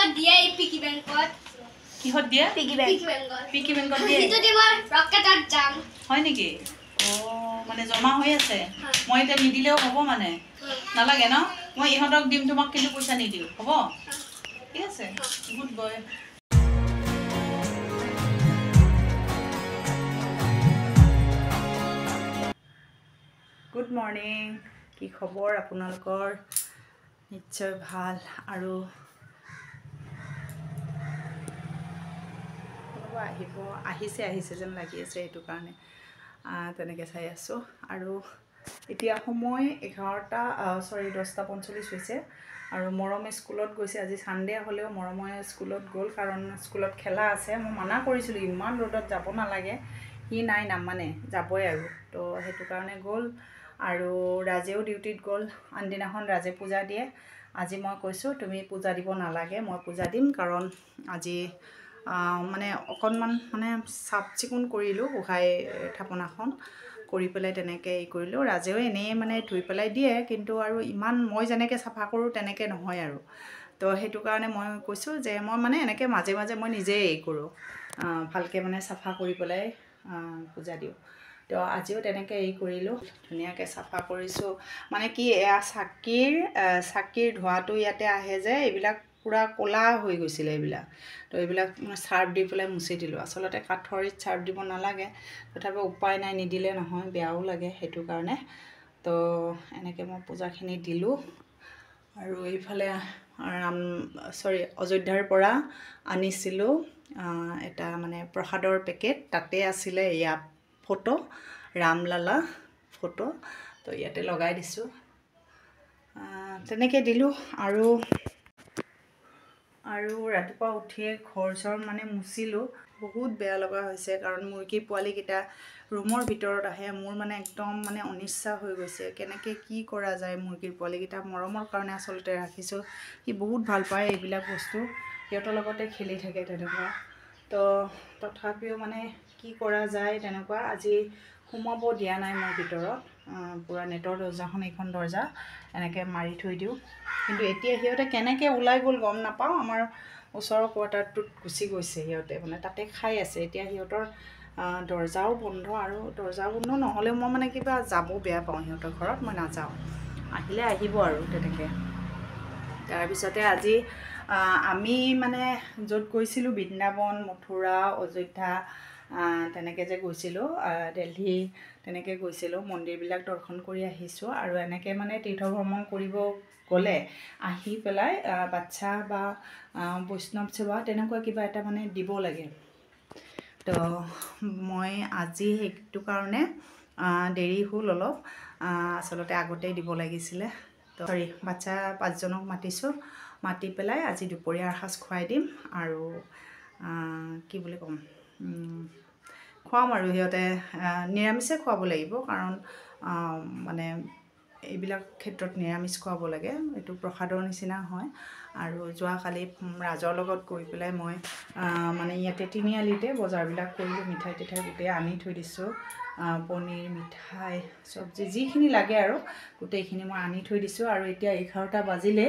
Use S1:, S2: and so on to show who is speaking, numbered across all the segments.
S1: বেংকত দিয়ে পিকি বেংকত
S2: কিহত দিয়ে পিকি বেংকত দিয়ে
S1: সেইটো দিব ৰকেটত যাম
S2: হয় নেকি ও মানে জমা হৈ আছে মই এটা নিদিলেও হ'ব মানে নালাগে ন মই ইহঁতক দিম তোমাক কিন্তু পইচা নিদিও হ'ব ঠিক আছে গুড বয় গুড মৰ্নিং কি খবৰ আপোনালোকৰ নিশ্চয় ভাল আৰু আহিছে যেন লাগি আছে এইটো কাৰণে তেনেকৈ চাই আছোঁ আৰু এতিয়া সময় 10:45 হৈছে আৰু মৰমে স্কুলত গৈছে আজি ছানডে হ'লেও মৰমে স্কুলত গ'ল কাৰণ স্কুলত খেলা আছে মই মানা কৰিছিলোঁ ইমান ৰ'দত যাব নালাগে সি নাই নামানে যাবই আৰু তো সেইটো কাৰণে গ'ল আৰু ৰাজেও ডিউটিত গ'ল আনদিনাখন ৰাজে পূজা দিয়ে আজি মই কৈছোঁ তুমি পূজা দিব নালাগে মই পূজা দিম কাৰণ আজি মানে অকণমান মানে চাফ চিকুণ কৰিলোঁ গোসাঁই থাপনাখন কৰি পেলাই তেনেকৈ কৰিলোঁ ৰাজেও এনেই মানে ধুই পেলাই দিয়ে কিন্তু আৰু ইমান মই যেনেকৈ চাফা কৰোঁ তেনেকৈ নহয় আৰু তো সেইটো কাৰণে মই কৈছোঁ যে মই মানে এনেকৈ মাজে মাজে মই নিজেই কৰোঁ ভালকৈ মানে চাফা কৰি পেলাই পূজা দিওঁ তো আজিও তেনেকৈ কৰিলোঁ ধুনীয়াকৈ চাফা কৰিছোঁ মানে কি এয়া চাকিৰ ধোঁৱাটো ইয়াতে আহে যে এইবিলাক পুৰা ক'লা হৈ গৈছিলে এইবিলাক তো এইবিলাক মানে চাৰ্ফ দি পেলাই মুচি দিলোঁ আচলতে কাঠৰিত চাৰ্ফ দিব নালাগে তথাপি উপায় নাই নিদিলে নহয় বেয়াও লাগে সেইটো কাৰণে তো এনেকৈ মই পূজাখিনি দিলোঁ আৰু এইফালে অযোধ্যাৰ পৰা আনিছিলোঁ এটা মানে প্ৰসাদৰ পেকেট তাতে আছিলে এয়া ফটো ৰামলালা ফটো তো ইয়াতে লগাই দিছোঁ তেনেকৈ দিলোঁ আৰু ৰাতিপুৱা উঠিয়ে ঘৰ চৰ মানে মুচিলোঁ বহুত বেয়া লগা হৈছে কাৰণ মুৰ্গী পোৱালিকেইটা ৰুমৰ ভিতৰত আহে মোৰ মানে একদম মানে অনিচ্ছা হৈ গৈছে কেনেকৈ কি কৰা যায় মুৰ্গীৰ পোৱালিকেইটা মৰমৰ কাৰণে আচলতে ৰাখিছোঁ সি বহুত ভাল পায় এইবিলাক বস্তু সিহঁতৰ লগতে খেলি থাকে তেনেকুৱা তো তথাপিও মানে কি কৰা যায় তেনেকুৱা আজি সোমাব দিয়া নাই মই ভিতৰত পূৰা নেটৰ দৰ্জাখন এইখন দৰ্জা এনেকৈ মাৰি থৈ দিওঁ কিন্তু এতিয়া সিহঁতে কেনেকৈ ওলাই গ'ল গম নাপাওঁ আমাৰ ওচৰৰ কোৱাৰ্টাৰটোত গুচি গৈছে সিহঁতে মানে তাতে খাই আছে এতিয়া সিহঁতৰ দৰ্জাও বন্ধ আৰু দৰ্জা বন্ধ নহ'লে মই মানে কিবা যাব বেয়া পাওঁ সিহঁতৰ ঘৰত মই নাযাওঁ আহিলে আহিব আৰু তেনেকৈ তাৰপিছতে আজি আমি মানে য'ত গৈছিলোঁ বৃন্দাবন মথুৰা অযোধ্যা তেনেকৈ যে গৈছিলোঁ দিল্লী তেনেকৈ গৈছিলোঁ মন্দিৰবিলাক দৰ্শন কৰি আহিছোঁ আৰু এনেকৈ মানে তীৰ্থ ভ্ৰমণ কৰিব গ'লে আহি পেলাই বাচ্ছা বা বৈষ্ণৱ সেৱা তেনেকুৱা কিবা এটা মানে দিব লাগে তো মই আজি সেইটো কাৰণে দেৰি হ'ল অলপ আচলতে আগতেই দিব লাগিছিলে তো বাচ্ছা 5জনক মাতিছোঁ মাতি পেলাই আজি দুপৰীয়াৰ সাজ খুৱাই দিম আৰু কি বুলি ক'ম খুৱাম আৰু সিহঁতে নিৰামিষে খুৱাব লাগিব কাৰণ মানে এইবিলাক ক্ষেত্ৰত নিৰামিষ খুৱাব লাগে এইটো প্ৰসাদৰ নিচিনা হয় আৰু যোৱাকালি ৰাজৰ লগত গৈ পেলাই মই মানে ইয়াতে তিনিআলিতে বজাৰবিলাক কৰিলোঁ মিঠাই তিঠাই গোটেই আনি থৈ দিছোঁ পনীৰ মিঠাই চব্জি যিখিনি লাগে আৰু গোটেইখিনি মই আনি থৈ দিছোঁ আৰু এতিয়া 11টা বাজিলে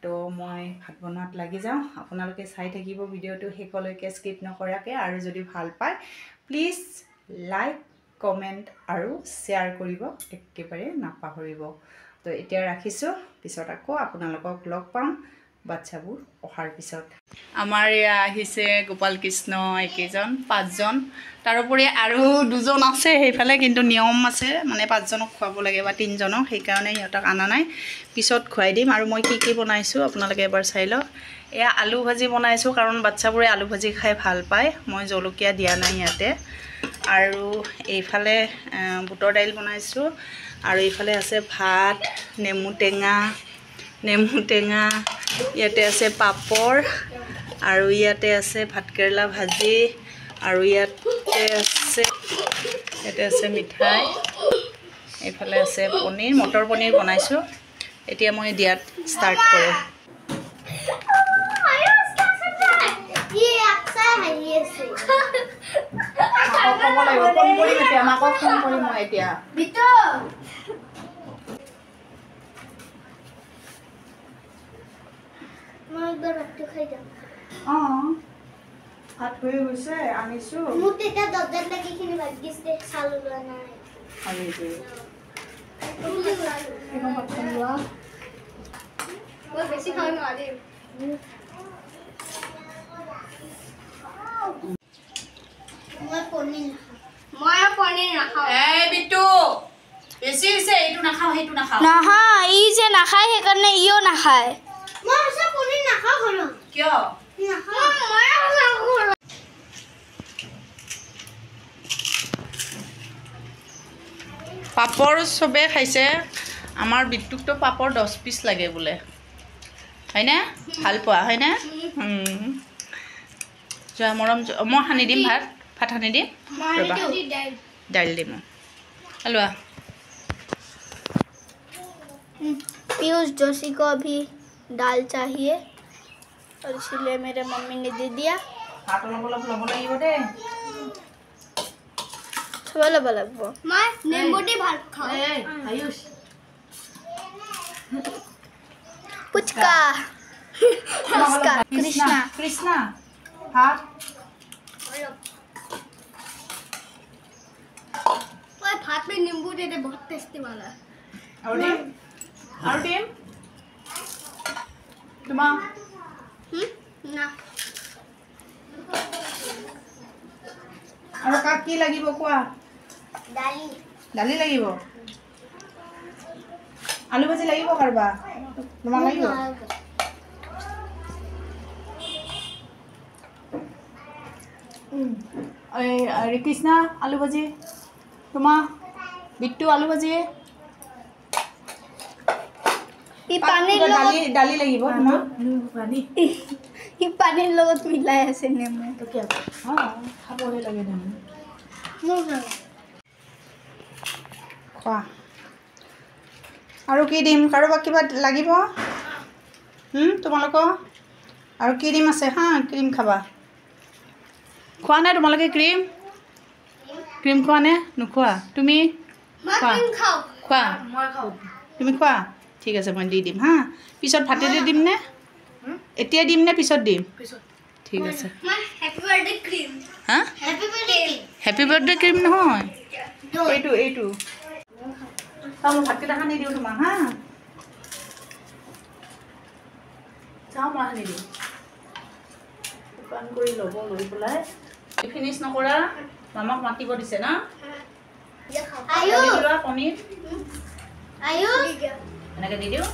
S2: তো মই ভাত বনোৱাত লাগি যাওঁ আপোনালোকে চাই থাকিব ভিডিঅ'টো শেষলৈকে স্কিপ নকৰাকৈ আৰু যদি ভাল পায় প্লিজ লাইক কমেণ্ট আৰু শ্বেয়াৰ কৰিব একেবাৰে নাপাহৰিব তো এতিয়া ৰাখিছোঁ পিছত আকৌ আপোনালোকক লগ পাম বাচ্চাবোৰ অহাৰ পিছত আমাৰ এয়া আহিছে গোপাল কৃষ্ণ একেইজন 5জন তাৰোপৰি আৰু 2জন আছে সেইফালে কিন্তু নিয়ম আছে মানে 5জনক খুৱাব লাগে বা 3জনক সেইকাৰণে সিহঁতক অনা নাই পিছত খুৱাই দিম আৰু মই কি বনাইছোঁ আপোনালোকে এবাৰ চাই লওক এয়া আলু ভাজি বনাইছোঁ কাৰণ বাচ্চাবোৰে আলু ভাজি খাই ভাল পায় মই জলকীয়া দিয়া নাই ইয়াতে আৰু এইফালে বুটৰ দাইল বনাইছোঁ আৰু এইফালে আছে ভাত নেমু টেঙা ইয়াতে আছে পাপড় আৰু ইয়াতে আছে ভাতকেৰেলা ভাজি আৰু ইয়াতে আছে মিঠাই এইফালে আছে পনীৰ মটৰ পনীৰ বনাইছোঁ এতিয়া মই দিয়াত ষ্টাৰ্ট কৰোঁ ফোন কৰিম মই এতিয়া
S1: মই একবাৰ ভাতটো খাই যাম
S2: ভাত হৈ গৈছে আনিছো
S1: মোক তেতিয়া দৰজাত লাগিখিনি ভাত দিছে চাল ওলোৱা নাই মই বেছি খাব নোৱাৰিম মই পনীৰ নাখাওঁ
S2: এই বিট্টু বেছি হৈছে এইটো নাখাও সেইটো নাখাও
S1: নহয় ই যে নাখায় সেইকাৰণে ইও নাখায় মই সঁচা পনীৰ নাখাওঁ ঘৰত
S2: কিয় পাপৰ চবে খাইছে আমাৰ বিট্টুকতো পাপৰ 10 পিচ লাগে বোলে হয়নে ভাল পোৱা হয়নে যোৱা মৰম মই সানি দিম ভাত সানি দিম দাইল দিম লোৱা
S1: पीयूष जोशी को अभी दाल चाहिए और इसलिए मेरे मम्मी ने दे दिया
S2: ভাত অলপ অলপ ল'ব লাগিব দেই
S1: बोलो बोलो मैं नींबूटी भात खाओ
S2: आयुष
S1: पुचका पुचका कृष्णा
S2: कृष्णा भात
S1: भात में नींबू दे दे बहुत टेस्टी वाला
S2: और टीम तुम्हारा
S1: ना
S2: और काक की লাগিব কোৱা দালি লাগিব আলু ভাজি লাগিব কাৰবা তোমাক লাগিব अरे कृष्णा आलू भाजी तुम्हारा बिट्टू आलू भाजी दाली লাগিব তোমাক পানী
S1: ই পানীৰ লগত মিলাই আছে নেমু
S2: তো কি খাবহে লাগে নেমু খোৱা আৰু কি দিম কাৰোবাক কিবা লাগিব তোমালোকক আৰু ক্ৰীম আছে হা ক্ৰীম খাবা খোৱা নাই তোমালোকে ক্ৰীম খোৱা নে নোখোৱা তুমি খোৱা তুমি খোৱা ঠিক আছে মই দি দিম হা পিছত ভাতেৰে দিম নে এতিয়া দিম নে পিছত দিম ঠিক আছে হা হেপী বাৰ্থডে ক্ৰীম নহয় এইটো মই ভাতকেইটা সানি দিওঁ তোমাক হা চাওঁ মই সানি দিওঁ দোকান কৰি ল'ব লৈ পেলাই ফিনিছ নকৰা মামাক মাতিব দিছে না পনীৰ এনেকৈ দি দিওঁ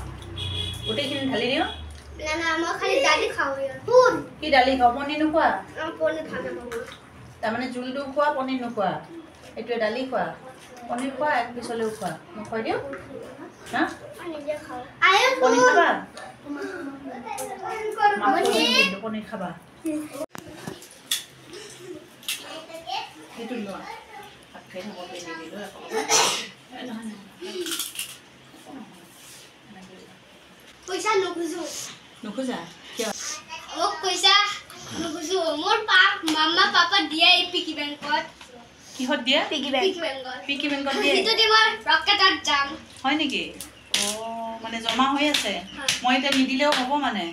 S2: গোটেইখিনি ঢালি দিওঁ কি দালি খাওঁ পনীৰ নোখোৱা তাৰমানে জোলটো খোৱা পনীৰ নোখোৱা এইটোৱে দালি খোৱা পনীৰ খোৱা এক পিছলৈও খোৱা মই খুৱাই দিওঁ হা পনীৰ খাবা পনীৰ খাবা সেইটো লোৱা ভাত খাই থাকোঁ দি দিলোঁ
S1: পইচা নুখুজো
S2: নোখোজা কিয়
S1: মোক পইচা নুখুজো মোৰ মামা পাপা দিয়ে পিকি বেংকত
S2: কিহত দিয়ে পিকি বেংকত দিয়ে
S1: সেইটো দিব ৰকেটত যাম
S2: হয় নেকি মানে জমা হৈ আছে মই এতিয়া নিদিলেও হ'ব মানে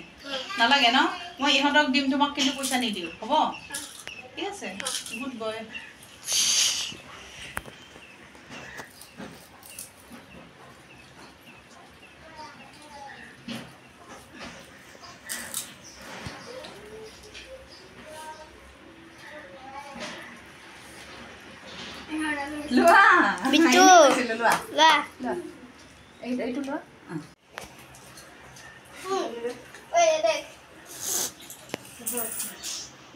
S2: নালাগে ন মই ইহঁতক দিম তোমাক কিন্তু পইচা নিদিওঁ হ'ব ঠিক আছে গুড বয় লোৱা
S1: বিট্টু
S2: লোৱা
S1: লা
S2: এইটো লোৱা
S1: ओए देख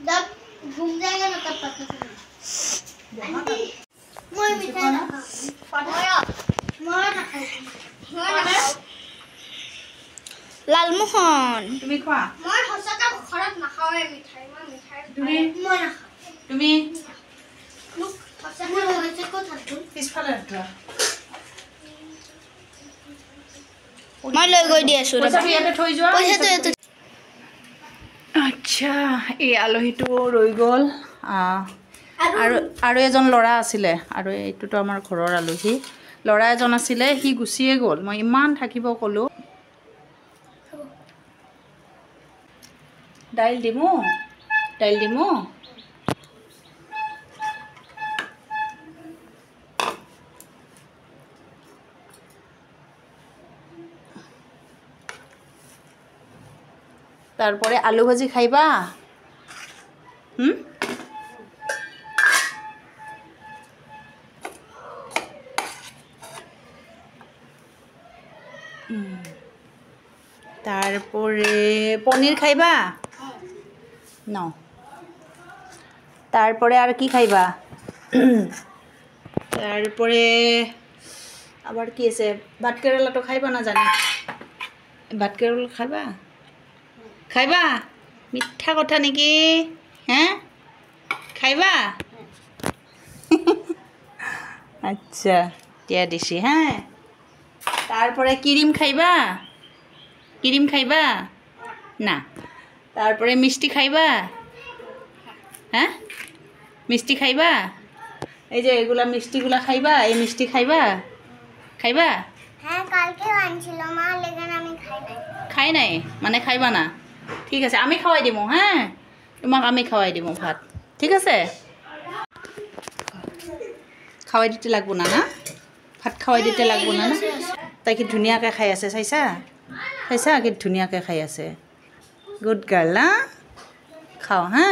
S1: जब घूम जाएगा ना तब पता चलेगा मैं मिठाई ना लालमोहन
S2: তুমি খোৱা
S1: मैं हसका खराब ना खाओ मिठाई
S2: তুমি
S1: मैं ना
S2: তুমি
S1: हसका होइছে को থাকো
S2: পিছফালে যোৱা
S1: मैं লৈ গৈ দি আছো
S2: পইচাটো ইয়াতে থৈ যোৱা
S1: পইচাটো ইয়াতে
S2: আচ্ছা এই আলহীটো ৰৈ গ'ল আৰু এজন ল'ৰা আছিলে আৰু এইটোতো আমাৰ ঘৰৰ আলহী ল'ৰা এজন আছিলে সি গুচিয়ে গ'ল মই ইমান থাকিব ক'লোঁ দাইল দিমু তারপরে আলু ভাজি খাইবা তারপরে পনির খাইবা ন তারপরে আর কি খাইবা তারপরে আবার কি আছে ভাত কেৰেলা তো খাইবা না জানি ভাত কেৰেলা খাইবা মিঠা কথা নেকি হ্যাঁ খাইবা আচ্ছা দিয়া দিছি হ্যাঁ তারপরে ক্রিম খাইবা না তারপরে মিষ্টি খাইবা হ্যাঁ মিষ্টি খাইবা এই যে এগুলা মিষ্টিগুলা খাইবা এই মিষ্টি খাইবা
S1: হ্যাঁ কালকে আনছিল মা লেকিন আমি
S2: খাই নাই মানে খাইবা না ঠিক আছে আমি খাওয়াই দিমু হ্যাঁ তোমাক আমি খাওয়াই দিমু ভাত ঠিক আছে খাওয়াই দিতে লাগবো না না ভাত খাওয়াই দিতে লাগবো না না তাই কি ধুনীয়াকৈ খাই আছে চাইছা কি ধুনীয়াকৈ খাই আছে গুড গাৰ্ল না খাওঁ হা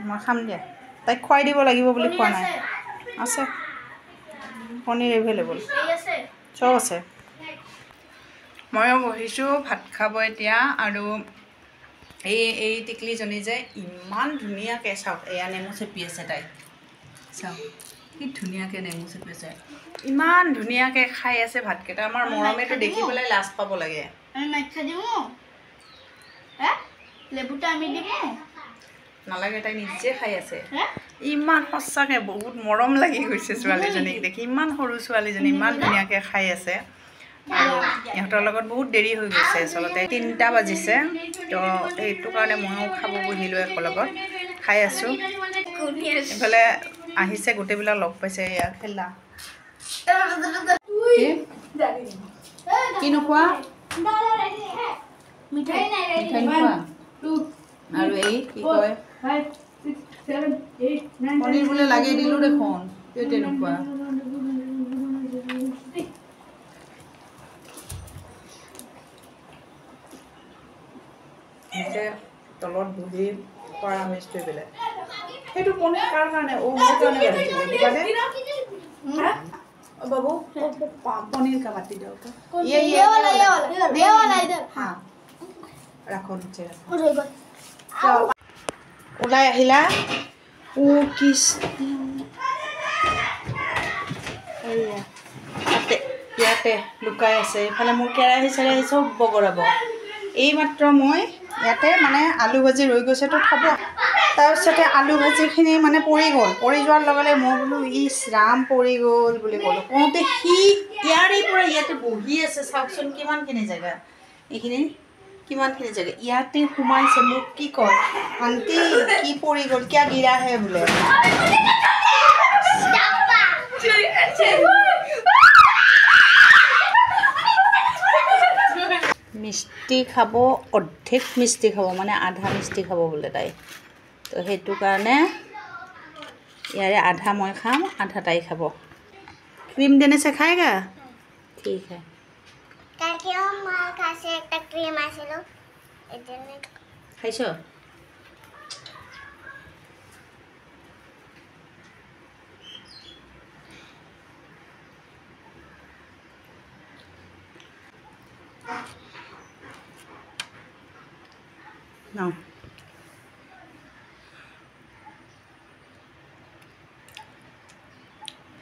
S2: মই খাম দিয়া তাইক খুৱাই দিব লাগিব বুলি খোৱা নাই আছে পনীৰ এভেইলেবল চব আছে ময়ো বহিছোঁ ভাত খাব এতিয়া আৰু এই টিকলিজনী যে ইমান ধুনীয়াকৈ চাওক এয়া নেমু চেপি আছে তাই চাওক কি ধুনীয়াকৈ নেমু চেপি আছে ইমান ধুনীয়াকৈ খাই আছে ভাতকেইটা আমাৰ মৰমেতো দেখি পেলাই লাজ পাব লাগে নালাগে তাই নিজে খাই আছে ইমান সঁচাকৈ বহুত মৰম লাগি গৈছে ছোৱালীজনীক দেখি ইমান সৰু ছোৱালীজনী ইমান ধুনীয়াকৈ খাই আছে আৰু ইহঁতৰ লগত বহুত দেৰি হৈ গৈছে আচলতে 3টা বাজিছে তো সেইটো কাৰণে ময়ো খাব বহিলোঁ একৰ লগত খাই আছোঁ এইফালে আহিছে গোটেইবিলাক লগ পাইছে এয়া খেলা কি নোখোৱা মিঠাই নোখোৱা আৰু এই কি কয় পনীৰ বোলে লাগে দিলোঁ দেখোন তেনেকুৱা তলত বহি কৰা মিষ্টি বেলেগ সেইটো পনীৰ কাৰ কাৰণে মোৰ কাৰণে বাবু পনীৰ কা বাতি দিয়ক ৰাখো নিচে ওলাই আহিলা ইয়াতে লুকাই আছে এইফালে মোৰ কেৰাহী চেৰাহী চব বগৰাব এইমাত্ৰ মই ইয়াতে মানে আলু ভাজি ৰৈ গৈছে তো থ'ব তাৰপিছতে আলু ভাজিখিনি মানে পৰি যোৱাৰ লগে লগে মই বোলো ইছ ৰাম পৰি গ'ল বুলি ক'লোঁ কওঁতে সি ইয়াৰে পৰা ইয়াতে বহি আছে চাওকচোন কিমানখিনি জেগা এইখিনি কিমানখিনি জেগা ইয়াতে সোমাইছে মোক কি কয় আণ্টি কি পৰি গ'ল কিয় গিৰা হে বোলে মিষ্টি খাব অৰ্ধেক মিষ্টি খাব মানে আধা মিষ্টি খাব বোলে তাই তো সেইটো কাৰণে ইয়াৰে আধা মই খাম আধা তাই খাব ক্ৰীম দেনে সে খাएगा ঠিক है
S1: কালকে মা কাছে একটা ক্রিম আছিল এজন্য
S2: খাইছো No.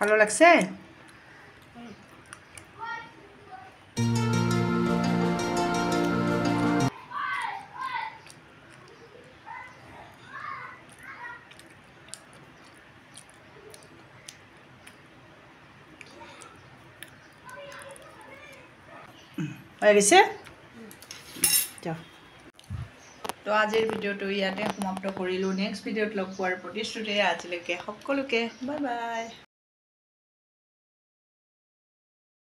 S2: ভালো লাগছে হয়ে গেছে যাও তো আজিৰ ভিডিঅ'টো ইয়াতে সমাপ্ত কৰিলোঁ নেক্সট ভিডিঅ'ত লগ পোৱাৰ প্ৰতিশ্ৰুতিৰে আজিলৈকে সকলোকে বাই বাই